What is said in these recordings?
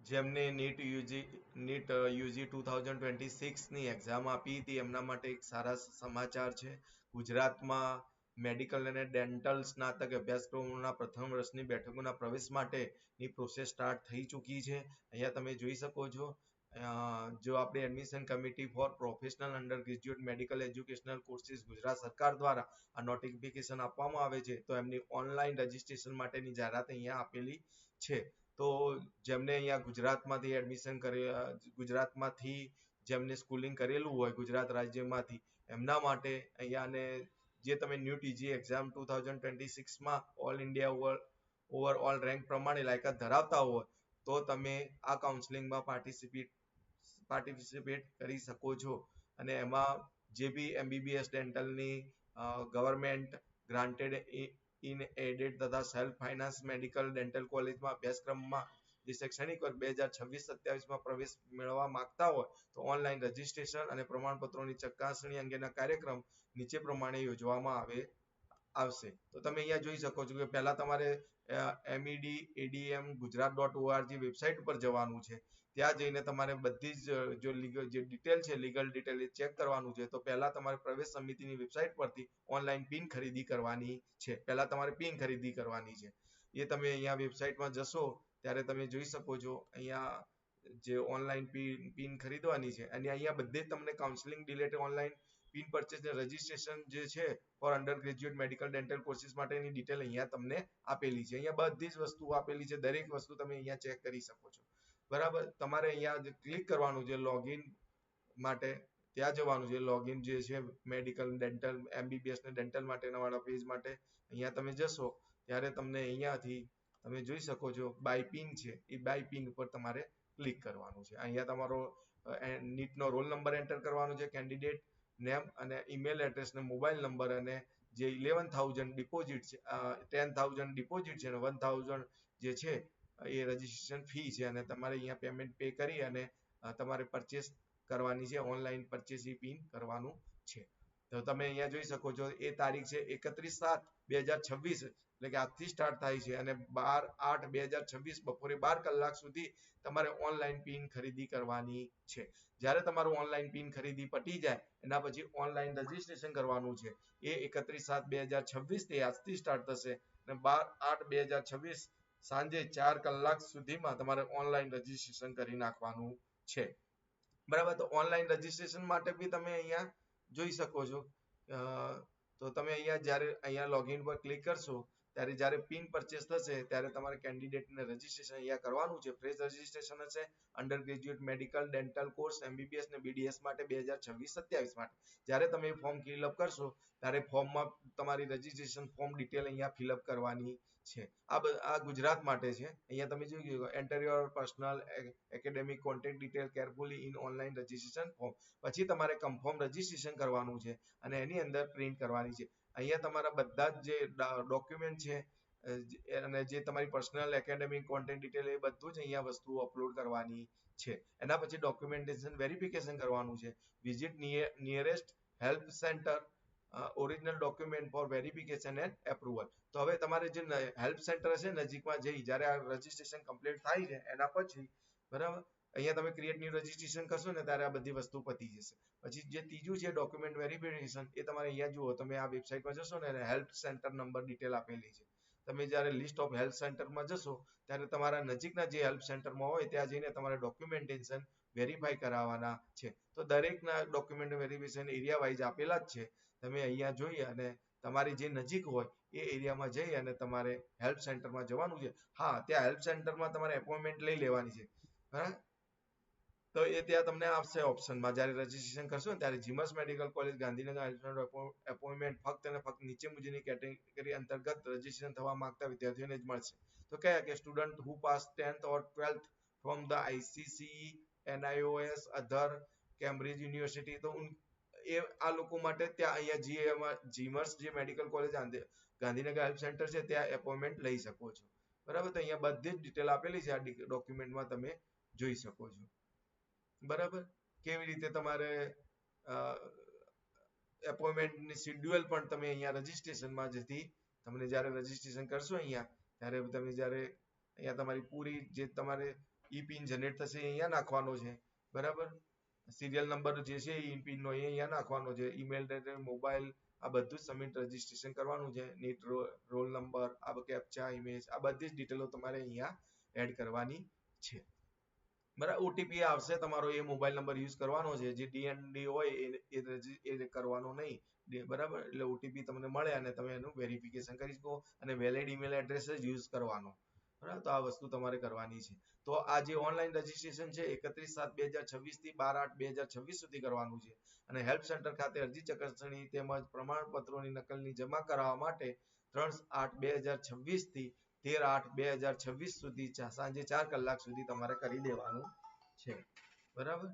જેમને NEET UG 2026ની exam આપી હતી એમના માટે એક સારા સમાચાર છે. ગુજરાતમાં મેડિકલ અને ડેન્ટલ સ્નાતક અભ્યાસક્રમોના પ્રથમ વર્ષની બેઠકોના પ્રવેશ માટેની પ્રોસેસ સ્ટાર્ટ થઈ ચૂકી છે. અહીંયા તમે જોઈ શકો છો. જો આપણે admission committee four professional under graduate medical educational courses Gujarat સરકાર દ્વારા આ નોટિફિકેશન આપવામાં આવે છે, તો એમની ઓનલાઈન રજીસ્ટ્રેશન માટેની જાહેરાત અહીંયા આપેલી છે. તો જેમને અહીંયા ગુજરાતમાંથી એડમિશન ગુજરાતમાંથી જેમને સ્કૂલિંગ કરેલું હોય ગુજરાત રાજ્યમાંથી, એમના માટે અહીંયા અને જે તમે ન્યૂ ટીજી એક્ઝામ 2026માં ઓલ ઇન્ડિયા ઓવરઓલ રેન્ક પ્રમાણે લાયકાત ધરાવતા હોય તો તમે આ કાઉન્સેલિંગમાં પાર્ટિસિપેટ કરી શકો છો. અને એમાં જે બી એમબીબીએસ ડેન્ટલની ગવર્મેન્ટ ગ્રાન્ટેડ ઇન એડેડ તથા સેલ્ફ ફાઇનાન્સ મેડિકલ ડેન્ટલ કોલેજમાં અભ્યાસક્રમમાં જે શૈક્ષણિક વર્ષ 2026-27માં પ્રવેશ મેળવવા માંગતા હોય તો ઓનલાઈન રજીસ્ટ્રેશન અને પ્રમાણપત્રોની ચકાસણી અંગેના કાર્યક્રમ નીચે પ્રમાણે યોજવામાં આવશે. તો તમે અહીંયા જોઈ શકો છો કે પહેલા તમારે medadm.gujarat.org વેબસાઇટ ઉપર જવાનું છે. ત્યાં જઈને તમારે બધી જ જો જે ડિટેલ છે, લીગલ ડિટેલ એ ચેક કરવાનું છે. તો પહેલા તમારે પ્રવેશ સમિતિની વેબસાઇટ પરથી ઓનલાઈન પિન ખરીદી કરવાની છે. પહેલા તમારે પિન ખરીદી કરવાની છે. એ તમે અહીંયા વેબસાઇટમાં જશો ત્યારે તમે જોઈ શકો છો અહીંયા જે ઓનલાઈન પિન ખરીદવાની છે અને અહીંયા બધે તમને counselling related online pin purchase ને રજીસ્ટ્રેશન જે છે for undergraduate medical dental courses માટેની ડિટેલ અહીંયા તમને આપેલી છે. અહીંયા બધી જ વસ્તુઓ આપેલી છે. દરેક વસ્તુ તમે અહીંયા ચેક કરી શકો છો. બરાબર. તમારે અહીંયા ક્લિક કરવાનું છે લોગિન માટે, ત્યાં જવાનું છે. લોગિન જે છે મેડિકલ ડેન્ટલ એમબીબીએસ ને ડેન્ટલ માટેના વાળા પેજ માટે અહીંયા તમે જશો ત્યારે તમને અહીંયાથી તમે જોઈ શકો છો બાય પિન છે, એ બાય પિન ઉપર તમારે ક્લિક કરવાનું છે. અહીંયા તમારો નીટનો રોલ નંબર એન્ટર કરવાનો છે, કેન્ડિડેટ નેમ અને ઈમેલ એડ્રેસ ને મોબાઈલ નંબર અને જે 11,000 ડિપોઝિટ છે, 10,000 ડિપોઝિટ છે અને 1,000 જે છે એ રજીસ્ટ્રેશન ફી છે અને તમારે અહીંયા પેમેન્ટ પે કરી અને તમારે પરચેસ કરવાની છે. ઓનલાઈન પરચેસ પિન કરવાનું છે. તો તમે અહીંયા જોઈ શકો છો એ તારીખ છે 31/7/2026, એટલે કે આજથી સ્ટાર્ટ થાય છે અને 12/8/2026 બપોરે 12 કલાક સુધી તમારે ઓનલાઈન પિન ખરીદી કરવાની છે. જ્યારે તમારું ઓનલાઈન પિન ખરીદી પતી જાય એના પછી ઓનલાઈન રજીસ્ટ્રેશન કરવાનું છે. એ 31/7/2026 થી આજથી સ્ટાર્ટ થશે અને 12/8/2026 સાંજે 4 કલાક સુધીમાં તમારે ઓનલાઈન રજીસ્ટ્રેશન કરી નાખવાનું છે. બરાબર. તો ઓનલાઈન રજીસ્ટ્રેશન માટે બી તમે અહીંયા જોઈ શકો છો. તો તમે અહીંયા જ્યારે અહીંયા લોગિન પર ક્લિક કરશો ત્યારે જ્યારે પિન પરચેસ થશે ત્યારે તમારે કેન્ડિડેટને રજીસ્ટ્રેશન અહીંયા કરવાનું છે. ફ્રેશ રજીસ્ટ્રેશન હશે under graduate medical dental course MBBS ને બીડીએસ માટે 2026-27 માટે. જ્યારે તમે ફોર્મ ફિલઅપ કરશો ત્યારે ફોર્મમાં તમારી રજીસ્ટ્રેશન ફોર્મ ડિટેલ અહીંયા ફિલઅપ કરવાની છે. આ ગુજરાત માટે છે. અહીંયા તમે જોઈ enter your personal academic contact detail carefully in online registration form. પછી તમારે કન્ફર્મ રજીસ્ટ્રેશન કરવાનું છે અને એની અંદર પ્રિન્ટ કરવાની છે. અહીંયા તમારા બધા જ જે ડોક્યુમેન્ટ છે અને જે તમારી પર્સનલ એકેડેમિક કોન્ટેક્ટ ડિટેલ એ બધું જ અહીંયા વસ્તુઓ અપલોડ કરવાની છે. એના પછી ડોક્યુમેન્ટેશન વેરિફિકેશન કરવાનું છે. Visit nearest help centre original document for verification and approval. તો હવે તમારે જે હેલ્પ સેન્ટર હશે નજીકમાં જઈ જ્યારે આ રજીસ્ટ્રેશન કમ્પ્લીટ થાય છે એના પછી બરાબર અહીંયા તમે ક્રિએટ ન્યુ રજીસ્ટ્રેશન કરશો ને ત્યારે આ બધી વસ્તુ પતી જશે. પછી જે ત્રીજું છે ડોક્યુમેન્ટ વેરિફિકેશન, એ તમારે અહીંયા જુઓ તમે આ વેબસાઇટમાં જશો ને હેલ્પ સેન્ટર નંબર ડિટેલ આપેલી છે. તમે જ્યારે લિસ્ટ ઓફ હેલ્પ સેન્ટરમાં જશો ત્યારે તમારા નજીકના જે હેલ્પ સેન્ટરમાં હોય ત્યાં જઈને તમારે ડોક્યુમેન્ટેશન વેરીફાઈ કરાવવાના છે. તો દરેકના ડોક્યુમેન્ટ વેરિફિકેશન એરિયા વાઇઝ આપેલા જ છે. તમે અહીંયા જોઈ અને તમારી જે નજીક હોય એ એરિયામાં જઈ અને તમારે હેલ્પ સેન્ટરમાં જવાનું છે. હા, ત્યાં હેલ્પ સેન્ટરમાં તમારે એપોઇન્ટમેન્ટ લઈ લેવાની છે. બરાબર. તો એ ત્યાં તમને આપશે ઓપ્શનમાં જ્યારે રજીસ્ટ્રેશન કરશો ને ત્યારે જીમસ મેડિકલ કોલેજ ગાંધીનગર એપોઇન્ટમેન્ટ ફક્ત અને ફક્ત નીચે મુજબની કેટેગરી અંતર્ગત રજીસ્ટ્રેશન થવા માંગતા વિદ્યાર્થીઓને જ મળશે. તો કયા કે student who pass 10th or 12th from the ICSE NIOS other Cambridge university. તો એ આ લોકો માટે ત્યાં અહીંયા જીમર્સ જે medical college Gandhinagar help centre છે ત્યાં એપોઇન્ટમેન્ટ લઈ શકો છો. બરાબર. તો અહીંયા બધી જ ડિટેલ આપેલી છે આ ડોક્યુમેન્ટમાં તમે જોઈ શકો છો. બરાબર. કેવી રીતે તમારે એપોઇન્ટમેન્ટની શેડ્યુલ પણ તમે અહીંયા રજીસ્ટ્રેશનમાં જતી તમને જ્યારે રજીસ્ટ્રેશન કરશો અહીંયા ત્યારે તમે જ્યારે અહીંયા તમારી પૂરી જે તમારે ઈ પિન જનરેટ થશે એ અહીંયા નાખવાનો છે, બરાબર. સિરિયલ નંબર જે છે ઈ પિન નો એ અહીંયા નાખવાનો છે, ઈમેલ એડ્રેસ, મોબાઈલ, આ બધું સબમિટ રજીસ્ટ્રેશન કરવાનું છે. નીટ રોલ નંબર, આ કેપ્ચા ઇમેજ, આ બધી જ ડિટેલો તમારે અહીંયા એડ કરવાની છે, બરાબર. ઓટીપી આવશે તમારો, એ મોબાઈલ નંબર યુઝ કરવાનો છે. જે ડીએનડી હોય એ કરવાનો નહીં, બરાબર. એટલે ઓટીપી તમને મળે અને તમે એનું વેરિફિકેશન કરી શકો અને વેલિડ ઈમેલ એડ્રેસ જ યુઝ કરવાનો, બરાબર. તો આ વસ્તુ તમારે કરવાની છે. તો આ જે ઓનલાઈન રજીસ્ટ્રેશન છે 31/7/2026 થી 12/8/2026 સુધી કરવાનું છે અને હેલ્પ સેન્ટર ખાતે અરજી ચકાસણી તેમજ પ્રમાણપત્રોની નકલની જમા કરાવવા માટે 3/8/2026 થી 13/8/2026 સુધી સાંજે 4 કલાક સુધી તમારે કરી દેવાનું છે, બરાબર.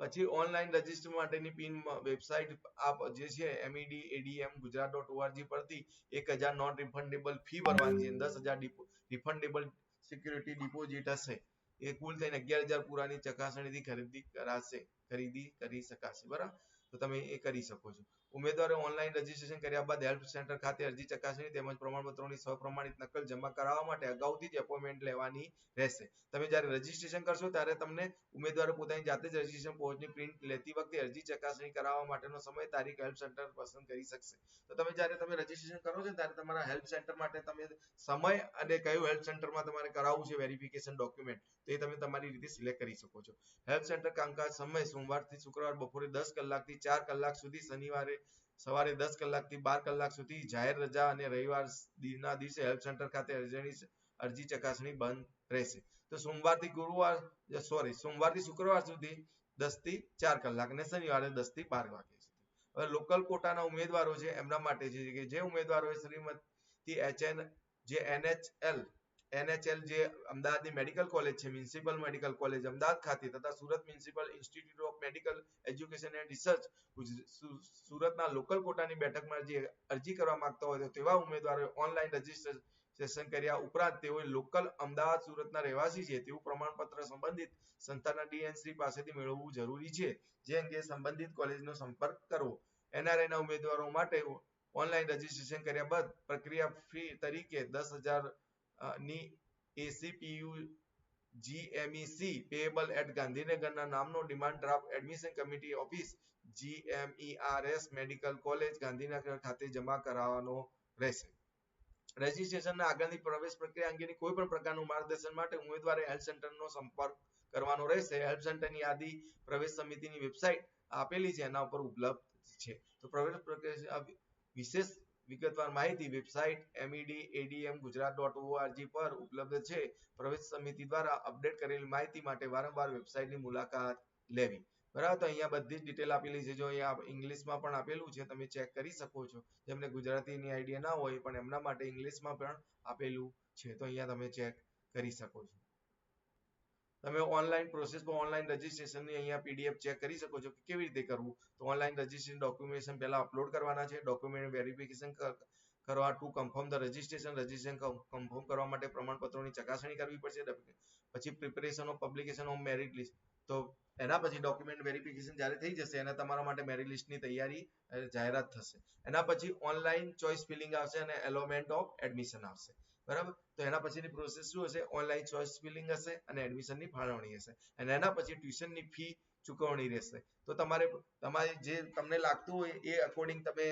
પછી ઓનલાઈન રજીસ્ટર માટેની પિન વેબસાઇટ આપ જે છે medadm.gujarat.org પરથી 1000 નોન રિફંડેબલ ફી ભરવાની છે, 10,000 રિફંડેબલ સિક્યુરિટી ડિપોઝિટ હશે. એ કુલ થઈને 11,000 પૂરાની ચકાસણીથી ખરીદી કરી શકાશે, બરાબર. તો તમે એ કરી શકો છો. ઉમેદવારે ઓનલાઈન રજીસ્ટ્રેશન કર્યા બાદ હેલ્પ સેન્ટર ખાતે અરજી ચકાસણી તેમજ પ્રમાણપત્રોની સપ્રમાણિત નકલ જમા કરાવવા માટે અગાઉથી જ એપોઇન્ટમેન્ટ લેવાની રહેશે. તમે જ્યારે રજીસ્ટ્રેશન કરશો ત્યારે તમને ઉમેદવારે પોતાની જાતે જ રજીસ્ટ્રેશન પહોંચની પ્રિન્ટ લેતી વખતે અરજી ચકાસણી કરાવવા માટેનો સમય તારીખ હેલ્પ સેન્ટર પસંદ કરી શકશે. તો જ્યારે તમે રજીસ્ટ્રેશન કરો છો ત્યારે તમારા હેલ્પ સેન્ટર માટે તમે સમય અને કયું હેલ્પ સેન્ટરમાં તમારે કરાવવું છે વેરિફિકેશન ડોક્યુમેન્ટ, તો એ તમે તમારી રીતે સિલેક્ટ કરી શકો છો. હેલ્પ સેન્ટર કામકાજ સમય સોમવારથી શુક્રવાર બપોરે 10 કલાકથી 4 કલાક સુધી, શનિવારે સવારે 10 કલાકથી 12 કલાક સુધી, જાહેર રજા અને રવિવારના દિવસે હેલ્પ સેન્ટર ખાતે અરજી ચકાસણી બંધ રહેશે. તો સોમવારથી શુક્રવાર સુધી 10 થી 4 કલાક અને શનિવારે 10 થી 12 વાગ્યા સુધી. હવે લોકલ કોટાના ઉમેદવારો છે એમના માટે છે કે જે ઉમેદવારોએ શ્રીમતી NHL જે અમદાવાદની મેડિકલ કોલેજ છે, મ્યુનિસિપલ મેડિકલ કોલેજ અમદાવાદ ખાતે તથા Surat municipal institute of medical education and research સુરતના લોકલ કોટાની બેઠકમાં જે અરજી કરવા માંગતા હોય તો તેવા ઉમેદવારોએ ઓનલાઈન રજીસ્ટ્રેશન કર્યા ઉપરાંત તેઓએ લોકલ અમદાવાદ સુરતના રહેવાસી છે તેવું પ્રમાણપત્ર સંબંધિત સંસ્થાના ડીએનસી પાસેથી મેળવવું જરૂરી છે. જે અંગે સંબંધિત કોલેજનો સંપર્ક કરવો. NRI ના ઉમેદવારો માટે ઓનલાઈન રજીસ્ટ્રેશન કર્યા બાદ પ્રક્રિયા ફી તરીકે 10,000 ની ACPU GMEC payable at ગાંધીનગરના નામનો demand draft admission committee office GMERS medical college Gandhinagar ખાતે જમા કરાવવાનો રહેશે. રજીસ્ટ્રેશનના આગળની પ્રવેશ પ્રક્રિયા અંગેની કોઈ પણ પ્રકારનું માર્ગદર્શન માટે ઉમેદવારે હેલ્પ સેન્ટરનો સંપર્ક કરવાનો રહેશે. હેલ્પ સેન્ટરની યાદી પ્રવેશ સમિતિની વેબસાઇટ આપેલી છે એના ઉપર ઉપલબ્ધ છે. તો પ્રવેશ પ્રક્રિયા વિશેષ વિગતવાર માહિતી વેબસાઇટ medadm.gujarat.org પર ઉપલબ્ધ છે. પ્રવેશ સમિતિ દ્વારા અપડેટ કરેલી માહિતી માટે વારંવાર વેબસાઇટની મુલાકાત લેવી, બરાબર. તો અહીંયા બધી જ ડિટેલ આપેલી છે. જો અહીંયા ઇંગ્લિશમાં પણ આપેલું છે, તમે ચેક કરી શકો છો. જેમને ગુજરાતીની આઈડિયા ના હોય પણ એમના માટે ઇંગ્લિશમાં પણ આપેલું છે, તો અહીંયા તમે ચેક કરી શકો છો. તમે ઓનલાઈન પ્રોસેસમાં ઓનલાઈન રજીસ્ટ્રેશનની અહીંયા પીડીએફ ચેક કરી શકો છો કે કેવી રીતે કરવું. તો ઓનલાઈન રજીસ્ટ્રેશન ડોક્યુમેન્ટેશન પહેલા અપલોડ કરવાના છે. ડોક્યુમેન્ટ વેરિફિકેશન કરવા to confirm the registration confirm કરવા માટે પ્રમાણપત્રોની ચકાસણી કરવી પડશે. પછી preparation of publication of merit list. તો એના પછી ડોક્યુમેન્ટ વેરિફિકેશન જ્યારે થઈ જશે એના તમારા માટે મેરિટ લિસ્ટની તૈયારી જાહેરાત થશે. એના પછી ઓનલાઈન ચોઇસ ફિલિંગ આવશે અને એલોમેન્ટ ઓફ એડમિશન આવશે, બરાબર. તો એના પછીની પ્રોસેસ શું હશે? ઓનલાઈન ચોઇસ ફિલિંગ હશે અને એડમિશનની ફાળવણી હશે અને એના પછી ટ્યુશનની ફી ચૂકવણી રહેશે. તો તમારે જે તમને લાગતું હોય એ અકોર્ડિંગ તમે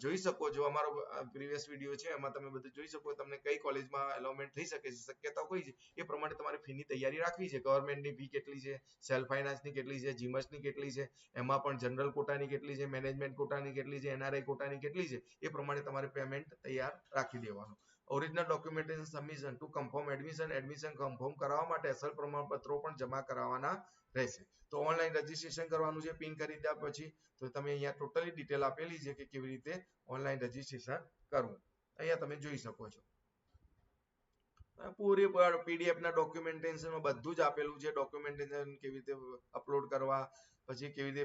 જોઈ શકો છો. અમારો પ્રીવિયસ વિડીયો છે એમાં તમે બધું જોઈ શકો તમને કઈ કોલેજમાં એલોમેન્ટ થઈ શકે છે, શક્યતા કઈ છે એ પ્રમાણે તમારે ફીની તૈયારી રાખવી છે. ગવર્મેન્ટની ફી કેટલી છે, સેલ્ફ ફાઇનાન્સની કેટલી છે, જીમસની કેટલી છે, એમાં પણ જનરલ કોટાની કેટલી છે, મેનેજમેન્ટ કોટાની કેટલી છે, NRI કોટાની કેટલી છે, એ પ્રમાણે તમારે પેમેન્ટ તૈયાર રાખી દેવાનું. Original documentation submission to confirm admission confirm કરાવવા માટે અસલ પ્રમાણપત્રો પણ જમા કરાવવાના રહેશે. તો ઓનલાઈન રજીસ્ટ્રેશન કરવાનું છે પિન ખરીદ્યા પછી. તો તમે અહીંયા ટોટલી ડિટેલ આપેલી છે કે કેવી રીતે ઓનલાઈન રજીસ્ટ્રેશન કરવું. અહીંયા તમે જોઈ શકો છો. પૂરી પીડીએફ ના ડોક્યુમેન્ટેશનમાં બધું જ આપેલું છે. ડોક્યુમેન્ટેશન કેવી રીતે અપલોડ કરવા, પછી કેવી રીતે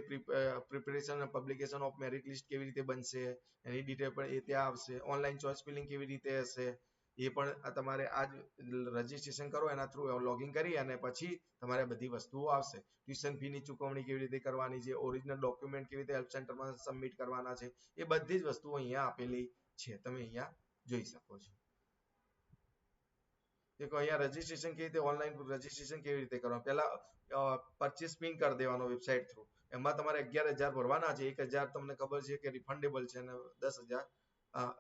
પ્રિપેરેશન અને પબ્લિકેશન ઓફ મેરિટ લિસ્ટ કેવી રીતે બનશે એની ડિટેલ પણ એ ત્યાં આવશે. ઓનલાઈન ચોઇસ ફિલિંગ કેવી રીતે હશે એ પણ તમારે આજ રજીસ્ટ્રેશન કરો એના થ્રુ લોગિન કરી અને પછી તમારે બધી વસ્તુઓ આવશે. ટ્યુશન ફીની ચૂકવણી કેવી રીતે કરવાની છે, ઓરિજિનલ ડોક્યુમેન્ટ કેવી રીતે હેલ્પ સેન્ટરમાં સબમિટ કરવાના છે, એ બધી જ વસ્તુઓ અહીંયા આપેલી છે. તમે અહીંયા જોઈ શકો છો. देखो અહીંયા રજીસ્ટ્રેશન કેવી રીતે ઓનલાઈન રજીસ્ટ્રેશન કેવી રીતે કરવાનું, પહેલા પરચેસ પિન કરી દેવાનો વેબસાઇટ થ્રુ. એમાં તમારે 11,000 ભરવાના છે. 1,000 તમને ખબર છે કે રિફંડેબલ છે અને 10,000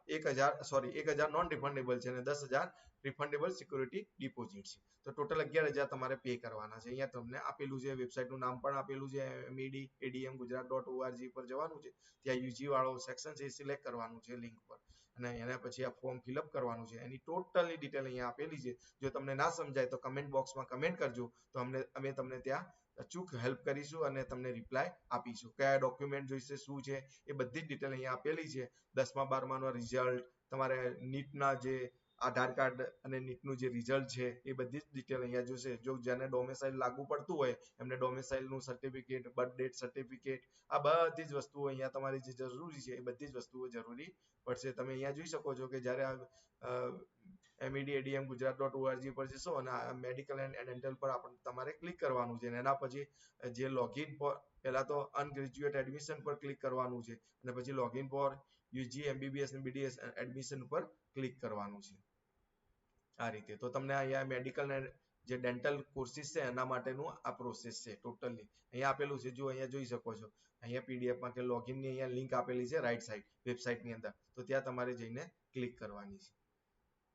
1,000 નોન રિફંડેબલ છે અને 10,000 રિફંડેબલ સિક્યુરિટી ડિપોઝિટ છે. તો ટોટલ 11,000 તમારે પે કરવાના છે. અહીંયા તમને આપેલું છે, વેબસાઇટનું નામ પણ આપેલું છે, medadmgujarat.org પર જવાનું છે. ત્યાં યુજી વાળો સેક્શન છે, એ સિલેક્ટ કરવાનું છે લિંક પર, અને એના પછી આ ફોર્મ ફિલઅપ કરવાનું છે. એની ટોટલની ડિટેલ અહીંયા આપેલી છે. જો તમને ના સમજાય તો કમેન્ટ બોક્સમાં કમેન્ટ કરજો, તો અમે તમને ત્યાં અચૂક હેલ્પ કરીશું અને તમને રિપ્લાય આપીશું. કયા ડોક્યુમેન્ટ જોઈશે, શું છે, એ બધી જ ડિટેલ અહીંયા આપેલી છે. 10મા 12માનો રિઝલ્ટ, તમારે નીટના જે આધાર કાર્ડ અને નીટનું જે રિઝલ્ટ છે, એ બધી જ ડિટેલ અહીંયા જોશે. જો જેને ડોમેસાઇલ લાગુ પડતું હોય એમને ડોમેસાઇલનું સર્ટિફિકેટ, બર્થ ડેટ સર્ટિફિકેટ, આ બધી જ વસ્તુઓ અહીંયા તમારી જે જરૂરી છે એ બધી જ વસ્તુઓ જરૂરી પડશે. તમે અહીંયા જોઈ શકો છો કે જ્યારે medadmgujarat.org પર જશો અને મેડિકલ એન્ડ ડેન્ટલ પર તમારે ક્લિક કરવાનું છે, અને એના પછી જે લોગિન પર પહેલા તો અનગ્રેજ્યુએટ એડમિશન પર ક્લિક કરવાનું છે, અને પછી લોગિન ફોર યુજી એમબીબીએસ અને બીડીએસ એડમિશન પર ક્લિક કરવાનું છે. આ રીતે તો તમને અહીંયા મેડિકલ જે ડેન્ટલ કોર્સિસ છે એના માટેનું આ પ્રોસેસ છે ટોટલી. અહીંયા આપેલું છે, જો અહીંયા જોઈ શકો છો, અહીંયા પીડીએફમાં કે લોગિનની અહીંયા લિંક આપેલી છે રાઈટ સાઈડ વેબસાઇટની અંદર. તો ત્યાં તમારે જઈને ક્લિક કરવાની છે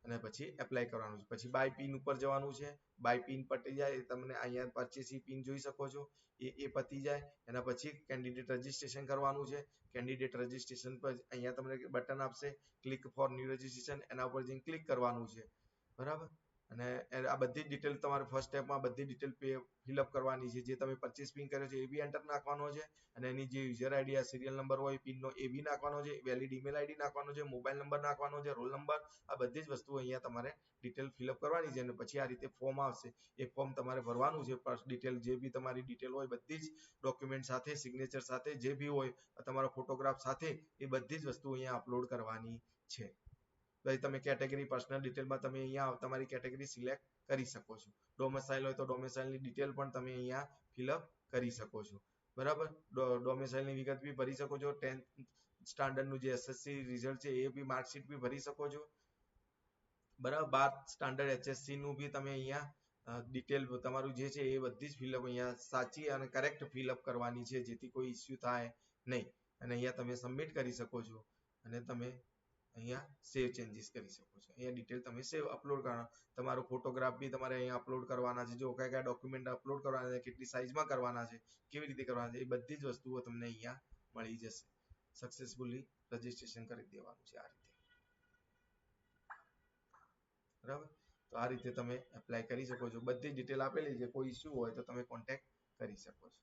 અને પછી એપ્લાય કરવાનું છે. પછી બાય પિન ઉપર જવાનું છે. બાય પિન પતી જાય, તમને અહીંયા પરચેસી પિન જોઈ શકો છો, એ પતી જાય એના પછી કેન્ડિડેટ રજીસ્ટ્રેશન કરવાનું છે. કેન્ડિડેટ રજીસ્ટ્રેશન પર અહીંયા તમને બટન આપશે, ક્લિક ફોર ન્યુ રજીસ્ટ્રેશન, એના ઉપર જઈને ક્લિક કરવાનું છે. બરાબર, અને આ બધી ડિટેલ તમારે ફર્સ્ટ સ્ટેપમાં બધી ડિટેલ ફિલઅપ કરવાની છે. જે તમે પરચેસ પિન કર્યો છે એ બી એન્ટર નાખવાનો છે, અને એની જે યુઝર આઈડી આ સિરિયલ નંબર હોય પિનનો એ બી નાખવાનો છે, વેલિડ ઈમેલ આઈડી નાખવાનો છે, મોબાઈલ નંબર નાખવાનો છે, રોલ નંબર, આ બધી જ વસ્તુઓ અહીંયા તમારે ડિટેલ ફિલઅપ કરવાની છે. અને પછી આ રીતે ફોર્મ આવશે, એ ફોર્મ તમારે ભરવાનું છે. ડિટેલ જે બી તમારી ડિટેલ હોય બધી જ ડોક્યુમેન્ટ સાથે, સિગ્નેચર સાથે, જે બી હોય તમારો ફોટોગ્રાફ સાથે, એ બધી જ વસ્તુ અહીંયા અપલોડ કરવાની છે. પછી તમે કેટેગરી પર્સનલ ડિટેલમાં તમે અહીંયા તમારી કેટેગરી સિલેક્ટ કરી શકો છો. ડોમેસાઇલ હોય તો ડોમેસાઇલની ડિટેલ પણ તમે અહીંયા ફિલઅપ કરી શકો છો. બરાબર, ડોમેસાઇલની વિગત બી ભરી શકો છો. 10th સ્ટાન્ડર્ડનું જે એસએસસી રિઝલ્ટ છે એ બી માર્કશીટ બી ભરી શકો છો. બરાબર, 12th સ્ટાન્ડર્ડ એચએસસી નું બી તમે અહીંયા ડિટેલ તમારું જે છે એ બધી જ ફિલઅપ અહીંયા સાચી અને કરેક્ટ ફિલઅપ કરવાની છે, જેથી કોઈ ઇસ્યુ થાય નહીં. અને અહીંયા તમે સબમિટ કરી શકો છો, અને તમે અહીંયા સેવ ચેન્જીસ કરી શકો છો. અહીંયા ડિટેલ તમે સેવ અપલોડ કરવાના, તમારો ફોટોગ્રાફ બી તમારે અહીંયા અપલોડ કરવાના છે. જો કયા કયા ડોક્યુમેન્ટ અપલોડ કરવાના છે, કેટલી સાઇઝમાં કરવાના છે, કેવી રીતે કરવાના છે, એ બધી જ વસ્તુઓ તમને અહીંયા મળી જશે. સક્સેસફુલી રજીસ્ટ્રેશન કરી દેવાનું છે આ રીતે. બરાબર, તો આ રીતે તમે એપ્લાય કરી શકો છો. બધી ડિટેલ આપેલી છે. કોઈ ઇસ્યુ હોય તો તમે કોન્ટેક્ટ કરી શકો છો.